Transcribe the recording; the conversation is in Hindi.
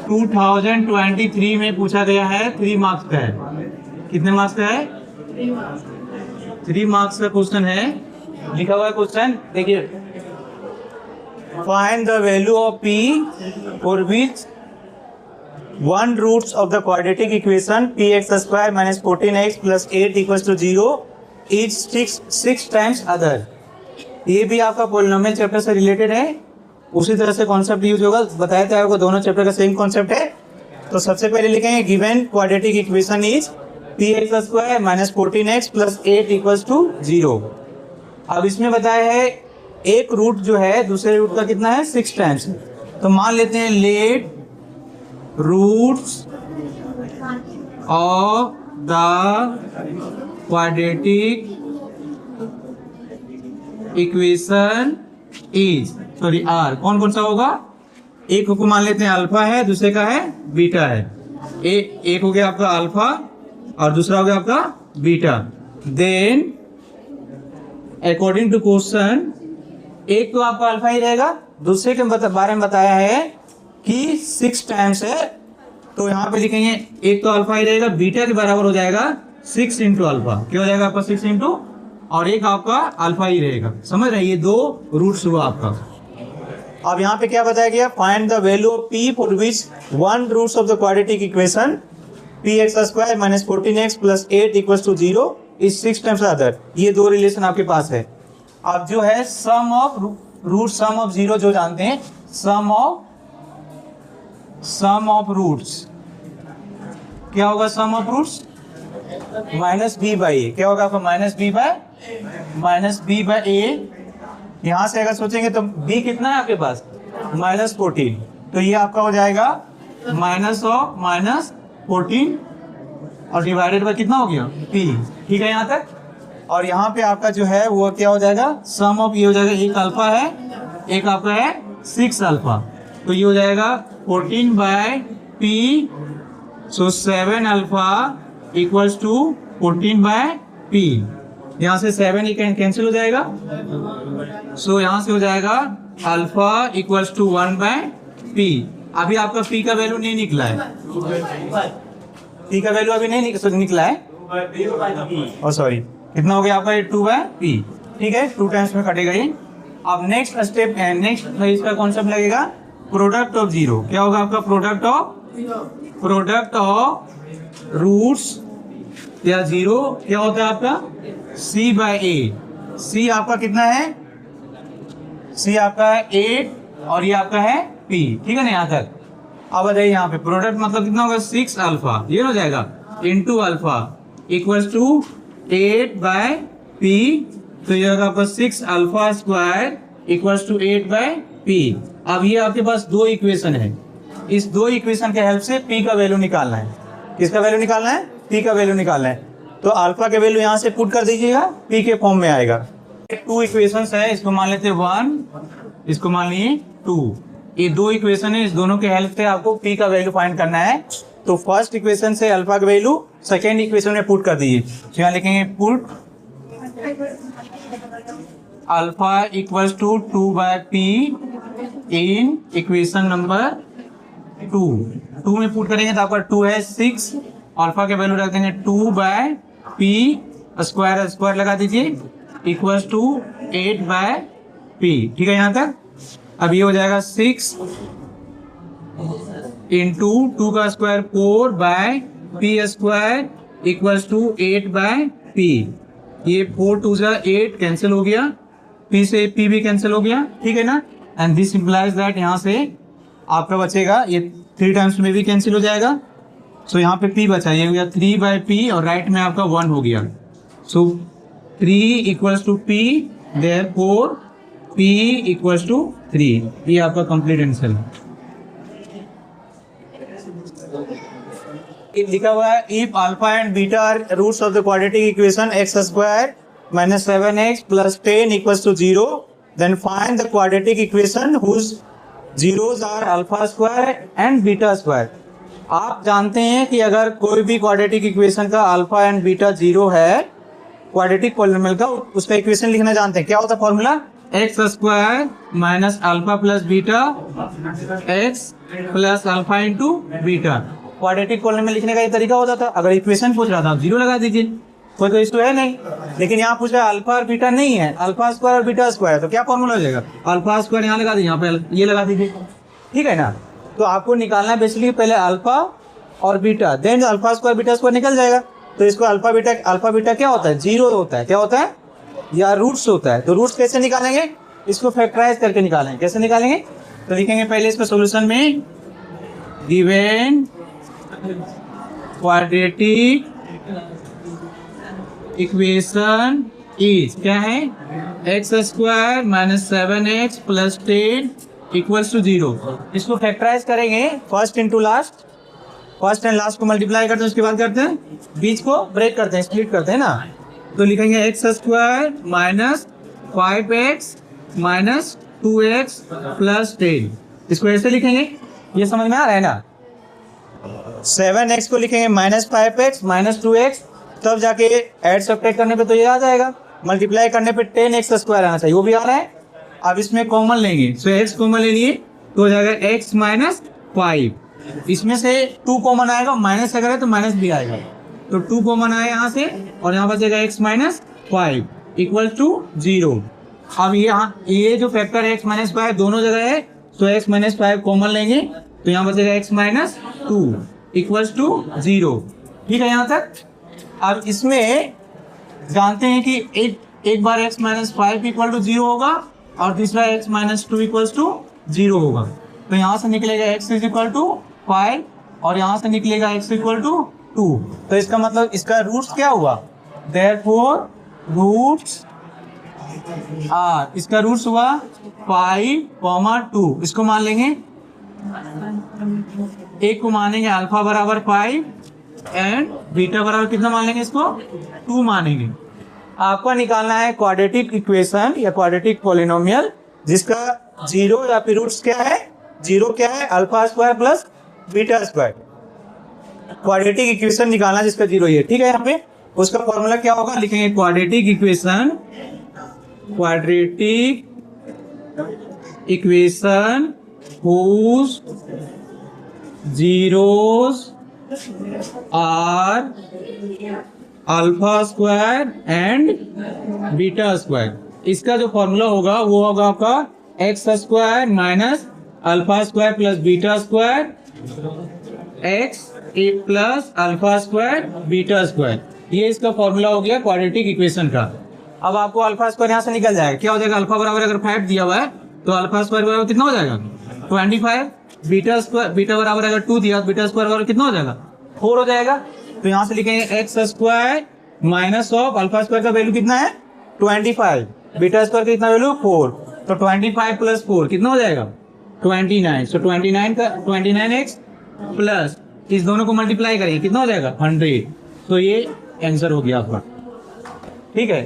2023 में पूछा गया है, 3 मार्क्स का है। कितने मार्क्स का है? 3 मार्क्स का क्वेश्चन है। लिखा हुआ है क्वेश्चन, देखिए, find the value of p for which 1 roots of the quadratic equation px square minus 14x plus 8 equals to 0 is 6 times other. ये भी आपका पॉलिनोमियल चैप्टर से रिलेटेड है, उसी तरह से कॉन्सेप्ट यूज होगा। बताया था आपको, दोनों चैप्टर का सेम कॉन्सेप्ट है। तो सबसे पहले लिखेंगे given quadratic equation is px square minus 14x plus 8 equals to 0। अब इसमें बताया है एक रूट जो है दूसरे रूट का कितना है, 6 टाइम्स है। तो मान लेते हैं let roots of the quadratic equation is, sorry are, कौन कौन सा होगा? एक को मान लेते हैं अल्फा है, दूसरे का है बीटा है। एक हो गया आपका अल्फा और दूसरा हो गया आपका beta. Then according to question एक तो आपका अल्फा ही रहेगा, दूसरे के बारे में बताया है कि 6 टाइम्स है, तो यहाँ पे लिखेंगे एक तो अल्फा ही रहेगा, बीटा के बराबर हो जाएगा 6 इंटू अल्फा। क्या हो जाएगा आपका? 6 इंटू, और एक आपका अल्फा ही रहेगा। समझ रहे, ये 2 रूट्स हुआ आपका। अब यहाँ पे क्या बताया गया? Find the value of p for which 1 roots of the quadratic equation px square minus 14x plus 8 equals to 0 is 6 times other. ये 2 रिलेशन आपके पास है। अब जो है sum of root, sum of 0 जो जानते हैं, सम ऑफ रूट्स क्या होगा? Sum of roots minus B by A. क्या होगा आपका? Minus B by A. यहाँ से अगर सोचेंगे तो b कितना है आपके पास? माइनस 14। तो ये आपका हो जाएगा माइनस ऑफ माइनस 14 और डिवाइडेड बाय कितना हो गया? p। ठीक है यहाँ तक। और यहाँ पे आपका जो है वो क्या हो जाएगा? सम ऑफ ये हो जाएगा, एक अल्फा है, एक आपका है 6 अल्फा। तो ये हो जाएगा 14 by p, so 7 alpha equals to 14 by p। यहाँ से 7 ही कैंसिल हो जाएगा, सो यहाँ से हो जाएगा alpha equals to 1 by p। अभी आपका p का वैल्यू नहीं निकला है, p का वैल्यू अभी नहीं निकला है, और सॉरी कितना हो गया आपका? 2 बाय p। ठीक है, 2 टाइम्स में कटेगा ये। अब नेक्स्ट स्टेप है, नेक्स्ट इसका कॉन्सेप्ट लगेगा प्रोडक्ट ऑफ 0। क्या होगा आपका? प्रोडक्ट ऑफ रूट्स या 0 क्या होता है आपका? c बाय ए। c आपका कितना है? c आपका है 8 और ये आपका है p। ठीक है ना यहाँ तक। अब बताइए यहाँ पे प्रोडक्ट मतलब कितना होगा? 6 अल्फा, ये हो जाएगा, into alpha equals to 8 by p। तो ये होगा आपका 6 alpha square equals to 8 by p। अब ये आपके पास 2 इक्वेशन है, इस 2 इक्वेशन के हेल्प से p का वैल्यू निकालना है। किसका वैल्यू निकालना है? p का वैल्यू निकालना है। तो अल्फा के वैल्यू यहाँ से पुट कर दीजिएगा, p के फॉर्म में आएगा। 2 इक्वेशंस है, इसको मान लेते हैं 1, इसको मान लिए 2। ये 2 इक्वेशन है, इस दोनों के हेल्प से आपको p का वैल्यू फाइंड करना है। तो फर्स्ट इक्वेशन से अल्फा का वैल्यू सेकेंड इक्वेशन में पुट कर दीजिए। यहाँ लिखेंगे put alpha equals to 2 by p in equation number 2 में पुट करेंगे तो आपका 2 है 6, अल्फा के वैल्यू रख देंगे 2 बाय p, स्क्वायर लगा दीजिए, इक्वल्स टू 8 बाय p। ठीक है यहाँ तक। अब ये हो जाएगा 6 इंटू 2 का square 4 by p square equals to 8 by p। ये 4 2 जा 8 कैंसिल हो गया, p से p भी कैंसिल हो गया। ठीक है ना। एंड दिस इम्प्लाइज दैट यहाँ से आपका बचेगा, ये 3 टाइम्स में भी कैंसिल हो जाएगा। सो यहाँ पे p बचा, ये हो गया 3 बाय p और राइट में आपका 1 हो गया। So 3 equals to p, therefore p equals to 3। ये आपका कंप्लीट आंसर है। लिखा हुआ है if alpha and beta are roots of the quadratic equation x square minus 7x plus 10 equals to 0, then find the quadratic equation whose zeros are alpha square and beta square. आप जानते हैं कि अगर कोई भी क्वाड्रेटिक इक्वेशन का अल्फा एंड बीटा 0 है, क्वाड्रेटिक पॉलिनोमियल का, उसका इक्वेशन लिखना जानते हैं। क्या होता है formula? X square minus alpha plus beta x plus alpha into beta. Quadratic polynomial लिखने का ये तरीका होता था। अगर इक्वेशन पूछ रहा था आप जीरो लगा दीजिए, कोई तो इशू है नहीं। लेकिन यहाँ पूछ रहा है अल्फा और बीटा नहीं है, अल्फा स्क्वायर और बीटा स्क्वायर, तो क्या फॉर्मूला हो जाएगा? अल्फा स्क्वायर यहाँ लगा दीजिए, यहाँ पे ये लगा दीजिए, ठीक है ना। तो आपको निकालना है बेसिकली पहले अल्फा और beta, then alpha square beta square निकल जाएगा। तो इसको अल्फा बीटा क्या होता है? जीरो होता है। क्या होता है? या रूट्स होता है। तो रूट्स कैसे निकालेंगे? इसको फैक्टराइज करके निकालेंगे। कैसे निकालेंगे? तो लिखेंगे पहले इसको सोल्यूशन में, गिवन क्वाड्रेटिक इक्वेशन इज क्या है? X square minus 7x plus 10 equals to 0। इसको फैक्टराइज करेंगे first into last, first and last को मल्टीप्लाई करते हैं, उसके बाद करते हैं बीच को ब्रेक करते हैं, स्प्लिट करते हैं ना। तो लिखेंगे x square minus 5x minus 2x plus 10। इसको ऐसे लिखेंगे, ये समझ में आ रहा है ना। 7x को लिखेंगे माइनस 5x माइनस 2x, तब जाके ऐड सब्ट्रैक्ट करने पे तो ये आ जाएगा, मल्टीप्लाई करने पे 10x स्क्वायर आना चाहिए, वो भी आ रहा है। अब इसमें कॉमन लेंगे, सो x कॉमन ले लिए तो हो जाएगा x माइनस 5। इसमें से 2 कॉमन आएगा, माइनस अगर है तो माइनस भी आएगा, तो 2 कॉमन आया यहाँ से और यहाँ बचेगा x माइनस 5 इक्वल टू 0। अब ये जो फैक्टर है x माइनस 5 दोनों जगह है, तो x माइनस 5 कॉमन लेंगे तो यहाँ बचेगा x माइनस 2 इक्वल्स टू 0। ठीक है यहाँ तक। अब इसमें जानते हैं कि एक बार x माइनस 5 इक्वल टू 0 होगा और दूसरा x माइनस 2 इक्वल्स टू 0 होगा। तो यहाँ से निकलेगा x इज इक्वल टू 5 और यहाँ से निकलेगा x इक्वल टू 2। तो इसका मतलब इसका रूट्स क्या हुआ? देयरफॉर रूट्स आर, इसका रूट्स हुआ 5, 2। इसको मान लेंगे, एक को मानेंगे अल्फा बराबर 5 एंड बीटा बराबर कितना मान लेंगे? इसको 2 मानेंगे। आपको निकालना है क्वाड्रेटिक इक्वेशन या क्वाड्रेटिक पॉलिनोमियल जिसका जीरो या फिर रूट्स क्या है? जीरो क्या है? Alpha square plus beta square. Quadratic equation निकालना जिसका जीरो ही है, ठीक है। यहाँ पे उसका फॉर्मूला क्या होगा? लिखेंगे quadratic equation whose zeros are alpha square and beta square. इसका जो फॉर्मूला होगा वो होगा आपका x square minus alpha square plus beta square x plus alpha square beta square. ये इसका फॉर्मूला हो गया क्वाड्रेटिक इक्वेशन का। अब आपको अल्फा स्क्वायर यहाँ से निकल जाएगा, क्या हो जाएगा? अल्फा बराबर अगर 5 दिया हुआ है तो अल्फा स्क्वायर बराबर कितना हो जाएगा? 25। बीटा बराबर अगर 2 दिया तो बीटा स्क्वायर बराबर कितना हो जाएगा? 4 हो जाएगा। तो यहाँ से लिखेंगे x square minus of alpha square का वैल्यू कितना है? 25, बीटा स्क्वायर का कितना वैल्यू? 4। तो 25 प्लस 4 कितना हो जाएगा? 29। सो 29x प्लस इस दोनों को मल्टीप्लाई करेंगे कितना हो जाएगा? 100। तो ये आंसर हो गया आपका, ठीक है।